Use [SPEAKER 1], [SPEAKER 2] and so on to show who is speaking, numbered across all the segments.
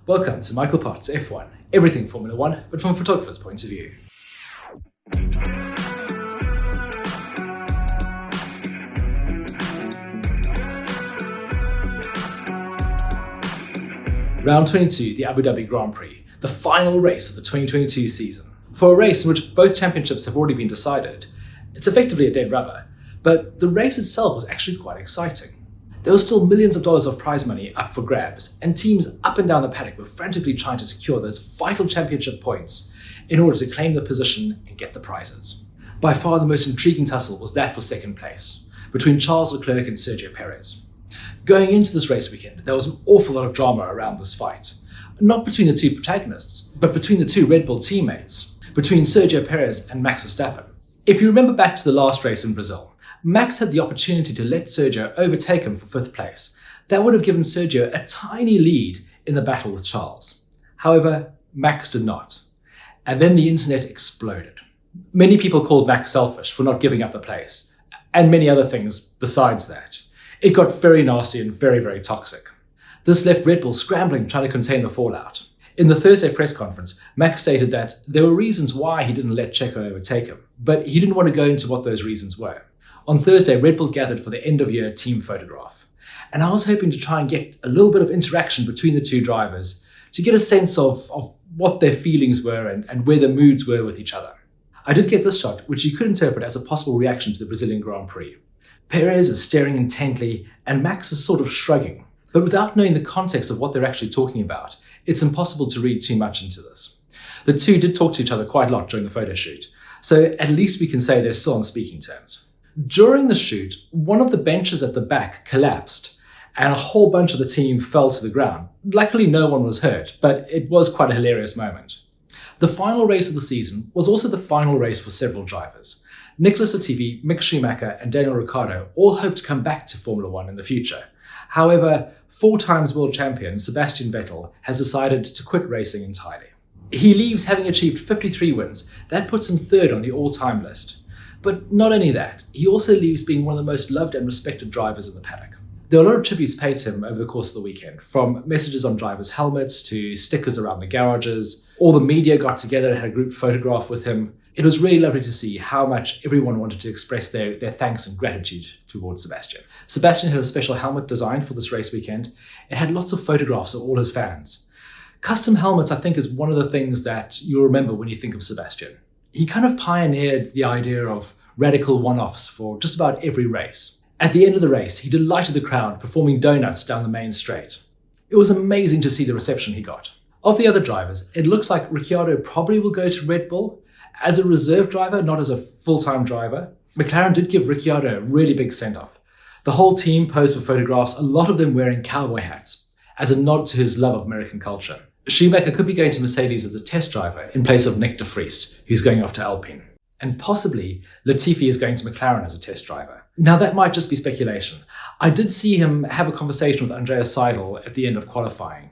[SPEAKER 1] Welcome to Michael Potts F1, everything Formula One, but from a photographer's point of view. Round 22, the Abu Dhabi Grand Prix, the final race of the 2022 season. For a race in which both championships have already been decided, it's effectively a dead rubber, but the race itself was actually quite exciting. There was still millions of dollars of prize money up for grabs, and teams up and down the paddock were frantically trying to secure those vital championship points in order to claim the position and get the prizes. By far the most intriguing tussle was that for second place, between Charles Leclerc and Sergio Perez. Going into this race weekend, there was an awful lot of drama around this fight. Not between the two protagonists, but between the two Red Bull teammates, between Sergio Perez and Max Verstappen. If you remember back to the last race in Brazil, Max had the opportunity to let Sergio overtake him for fifth place. That would have given Sergio a tiny lead in the battle with Charles. However, Max did not. And then the internet exploded. Many people called Max selfish for not giving up the place, and many other things besides that. It got very nasty and very, very toxic. This left Red Bull scrambling, trying to contain the fallout. In the Thursday press conference, Max stated that there were reasons why he didn't let Checo overtake him, but he didn't want to go into what those reasons were. On Thursday, Red Bull gathered for the end-of-year team photograph, and I was hoping to try and get a little bit of interaction between the two drivers to get a sense of what their feelings were and where their moods were with each other. I did get this shot, which you could interpret as a possible reaction to the Brazilian Grand Prix. Perez is staring intently, and Max is sort of shrugging, but without knowing the context of what they're actually talking about, it's impossible to read too much into this. The two did talk to each other quite a lot during the photo shoot, so at least we can say they're still on speaking terms. During the shoot, one of the benches at the back collapsed and a whole bunch of the team fell to the ground. Luckily, no one was hurt, but it was quite a hilarious moment. The final race of the season was also the final race for several drivers. Nicholas Latifi, Mick Schumacher and Daniel Ricciardo all hope to come back to Formula One in the future. However, 4 times world champion Sebastian Vettel has decided to quit racing entirely. He leaves having achieved 53 wins. That puts him third on the all-time list. But not only that, he also leaves being one of the most loved and respected drivers in the paddock. There were a lot of tributes paid to him over the course of the weekend, from messages on drivers' helmets to stickers around the garages. All the media got together and had a group photograph with him. It was really lovely to see how much everyone wanted to express their thanks and gratitude towards Sebastian. Sebastian had a special helmet designed for this race weekend. It had lots of photographs of all his fans. Custom helmets, I think, is one of the things that you'll remember when you think of Sebastian. He kind of pioneered the idea of radical one-offs for just about every race. At the end of the race, he delighted the crowd performing donuts down the main straight. It was amazing to see the reception he got. Of the other drivers, it looks like Ricciardo probably will go to Red Bull as a reserve driver, not as a full-time driver. McLaren did give Ricciardo a really big send-off. The whole team posed for photographs, a lot of them wearing cowboy hats, as a nod to his love of American culture. Schumacher could be going to Mercedes as a test driver in place of Nick de Vries, who's going off to Alpine. And possibly Latifi is going to McLaren as a test driver. Now that might just be speculation. I did see him have a conversation with Andreas Seidel at the end of qualifying,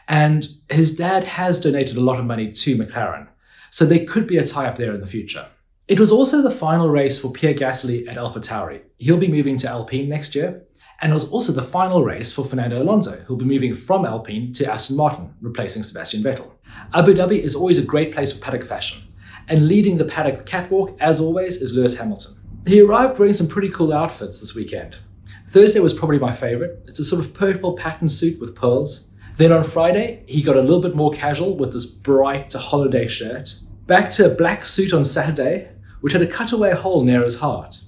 [SPEAKER 1] and his dad has donated a lot of money to McLaren, so there could be a tie-up there in the future. It was also the final race for Pierre Gasly at AlphaTauri. He'll be moving to Alpine next year. And it was also the final race for Fernando Alonso, who'll be moving from Alpine to Aston Martin, replacing Sebastian Vettel. Abu Dhabi is always a great place for paddock fashion, and leading the paddock catwalk, as always, is Lewis Hamilton. He arrived wearing some pretty cool outfits this weekend. Thursday was probably my favourite. It's a sort of purple pattern suit with pearls. Then on Friday, he got a little bit more casual with this bright holiday shirt. Back to a black suit on Saturday, which had a cutaway hole near his heart.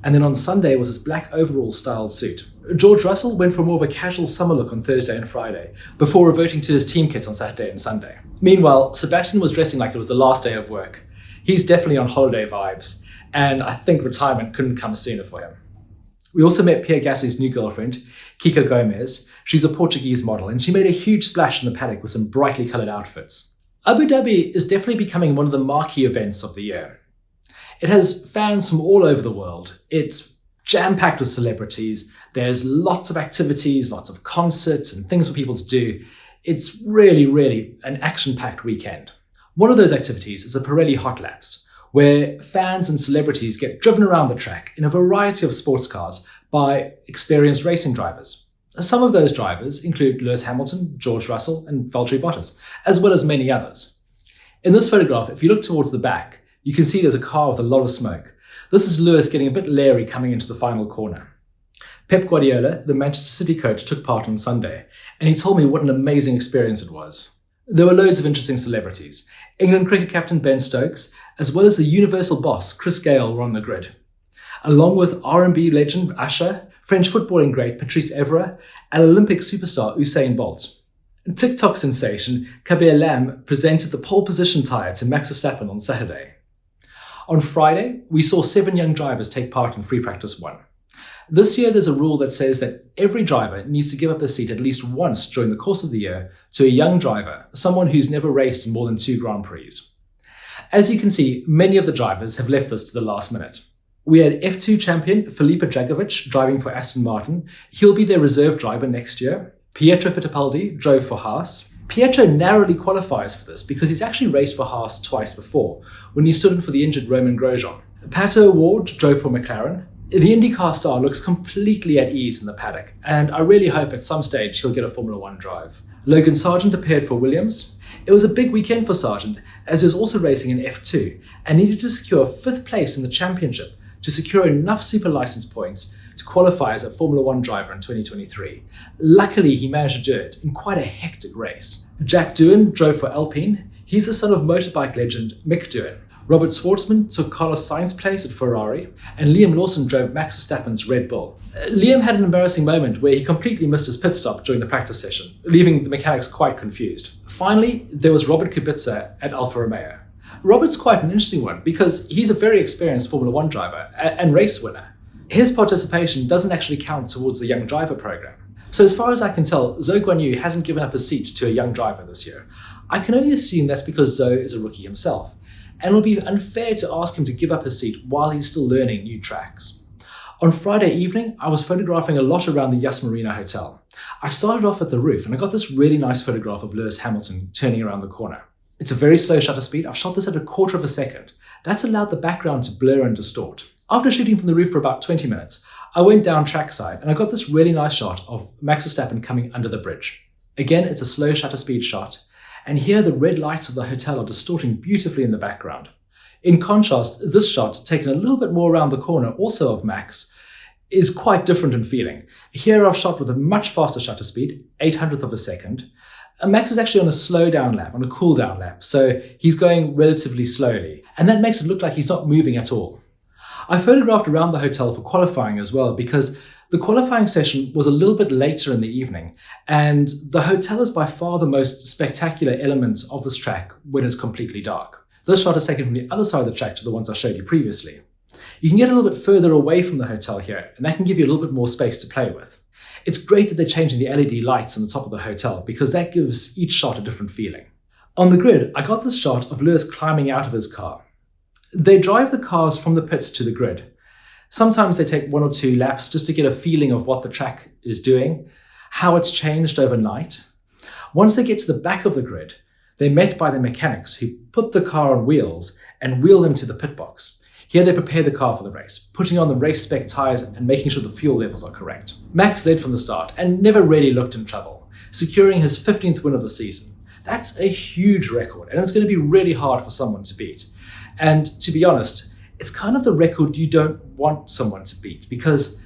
[SPEAKER 1] And then on Sunday was his black overall styled suit. George Russell went for more of a casual summer look on Thursday and Friday, before reverting to his team kits on Saturday and Sunday. Meanwhile, Sebastian was dressing like it was the last day of work. He's definitely on holiday vibes, and I think retirement couldn't come sooner for him. We also met Pierre Gasly's new girlfriend, Kiko Gomez. She's a Portuguese model, and she made a huge splash in the paddock with some brightly coloured outfits. Abu Dhabi is definitely becoming one of the marquee events of the year. It has fans from all over the world. It's jam-packed with celebrities. There's lots of activities, lots of concerts and things for people to do. It's really, really an action-packed weekend. One of those activities is the Pirelli Hot Laps, where fans and celebrities get driven around the track in a variety of sports cars by experienced racing drivers. Some of those drivers include Lewis Hamilton, George Russell, and Valtteri Bottas, as well as many others. In this photograph, if you look towards the back, you can see there's a car with a lot of smoke. This is Lewis getting a bit leery coming into the final corner. Pep Guardiola, the Manchester City coach, took part on Sunday, and he told me what an amazing experience it was. There were loads of interesting celebrities. England cricket captain Ben Stokes, as well as the Universal boss Chris Gayle, were on the grid, along with R&B legend Usher, French footballing great Patrice Evra, and Olympic superstar Usain Bolt. TikTok sensation Kabir Lam presented the pole position tyre to Max Verstappen on Saturday. On Friday, we saw 7 young drivers take part in Free Practice 1. This year, there's a rule that says that every driver needs to give up their seat at least once during the course of the year to a young driver, someone who's never raced in more than 2 Grand Prix. As you can see, many of the drivers have left this to the last minute. We had F2 champion Felipe Drugovich driving for Aston Martin. He'll be their reserve driver next year. Pietro Fittipaldi drove for Haas. Pietro narrowly qualifies for this because he's actually raced for Haas twice before, when he stood in for the injured Romain Grosjean. Pato O'Ward drove for McLaren. The IndyCar star looks completely at ease in the paddock, and I really hope at some stage he'll get a Formula 1 drive. Logan Sargent appeared for Williams. It was a big weekend for Sargent, as he was also racing in F2 and needed to secure 5th place in the championship to secure enough super license points to qualify as a Formula 1 driver in 2023. Luckily, he managed to do it in quite a hectic race. Jack Doohan drove for Alpine. He's the son of motorbike legend Mick Doohan. Robert Schwartzman took Carlos Sainz's place at Ferrari, and Liam Lawson drove Max Verstappen's Red Bull. Liam had an embarrassing moment where he completely missed his pit stop during the practice session, leaving the mechanics quite confused. Finally, there was Robert Kubica at Alfa Romeo. Robert's quite an interesting one because he's a very experienced Formula 1 driver and race winner. His participation doesn't actually count towards the young driver program. So as far as I can tell, Zhou Guanyu hasn't given up his seat to a young driver this year. I can only assume that's because Zhou is a rookie himself, and it will be unfair to ask him to give up his seat while he's still learning new tracks. On Friday evening, I was photographing a lot around the Yas Marina Hotel. I started off at the roof and I got this really nice photograph of Lewis Hamilton turning around the corner. It's a very slow shutter speed. I've shot this at 1/4 of a second. That's allowed the background to blur and distort. After shooting from the roof for about 20 minutes, I went down trackside and I got this really nice shot of Max Verstappen coming under the bridge. Again, it's a slow shutter speed shot, and here the red lights of the hotel are distorting beautifully in the background. In contrast, this shot, taken a little bit more around the corner, also of Max, is quite different in feeling. Here I've shot with a much faster shutter speed, 800th of a second. Max is actually on a slow down lap, on a cool down lap, so he's going relatively slowly, and that makes it look like he's not moving at all. I photographed around the hotel for qualifying as well because the qualifying session was a little bit later in the evening, and the hotel is by far the most spectacular element of this track when it's completely dark. This shot is taken from the other side of the track to the ones I showed you previously. You can get a little bit further away from the hotel here, and that can give you a little bit more space to play with. It's great that they're changing the LED lights on the top of the hotel because that gives each shot a different feeling. On the grid, I got this shot of Lewis climbing out of his car. They drive the cars from the pits to the grid. Sometimes they take 1 or 2 laps just to get a feeling of what the track is doing, how it's changed overnight. Once they get to the back of the grid, they're met by the mechanics who put the car on wheels and wheel them to the pit box. Here they prepare the car for the race, putting on the race spec tyres and making sure the fuel levels are correct. Max led from the start and never really looked in trouble, securing his 15th win of the season. That's a huge record, and it's going to be really hard for someone to beat. And to be honest, it's kind of the record you don't want someone to beat, because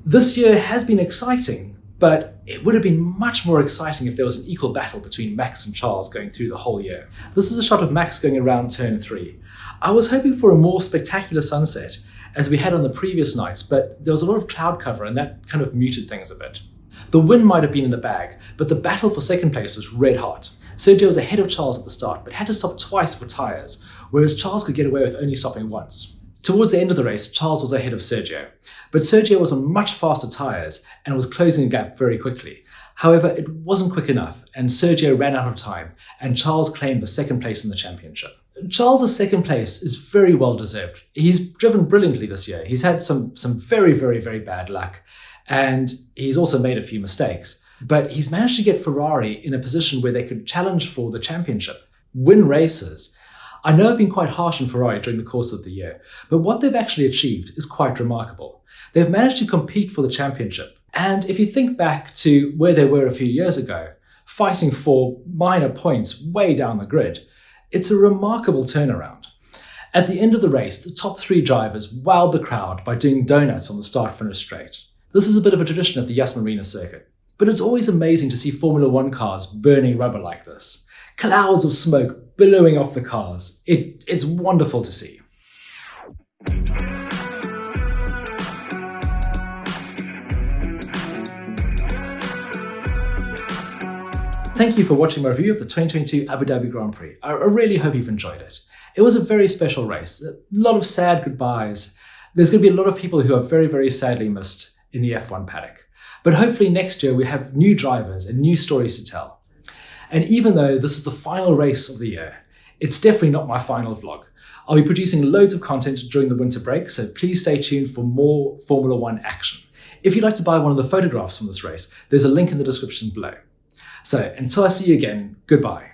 [SPEAKER 1] this year has been exciting, but it would have been much more exciting if there was an equal battle between Max and Charles going through the whole year. This is a shot of Max going around turn 3. I was hoping for a more spectacular sunset, as we had on the previous nights, but there was a lot of cloud cover and that kind of muted things a bit. The win might have been in the bag, but the battle for second place was red hot. Sergio was ahead of Charles at the start, but had to stop twice for tyres, whereas Charles could get away with only stopping once. Towards the end of the race, Charles was ahead of Sergio, but Sergio was on much faster tyres and was closing the gap very quickly. However, it wasn't quick enough, and Sergio ran out of time, and Charles claimed the second place in the championship. Charles' second place is very well deserved. He's driven brilliantly this year. He's had some very, very, very bad luck, and he's also made a few mistakes. But he's managed to get Ferrari in a position where they could challenge for the championship, win races. I know I've been quite harsh on Ferrari during the course of the year, but what they've actually achieved is quite remarkable. They've managed to compete for the championship, And if you think back to where they were a few years ago, fighting for minor points way down the grid, it's a remarkable turnaround. At the end of the race, the top 3 drivers wowed the crowd by doing donuts on the start-finish straight. This is a bit of a tradition at the Yas Marina circuit, but it's always amazing to see Formula One cars burning rubber like this. Clouds of smoke billowing off the cars. It's wonderful to see. Thank you for watching my review of the 2022 Abu Dhabi Grand Prix. I really hope you've enjoyed it. It was a very special race, a lot of sad goodbyes. There's going to be a lot of people who are very, very sadly missed in the F1 paddock. But hopefully next year we have new drivers and new stories to tell. And even though this is the final race of the year, it's definitely not my final vlog. I'll be producing loads of content during the winter break, so please stay tuned for more Formula One action. If you'd like to buy one of the photographs from this race, there's a link in the description below. So until I see you again, goodbye.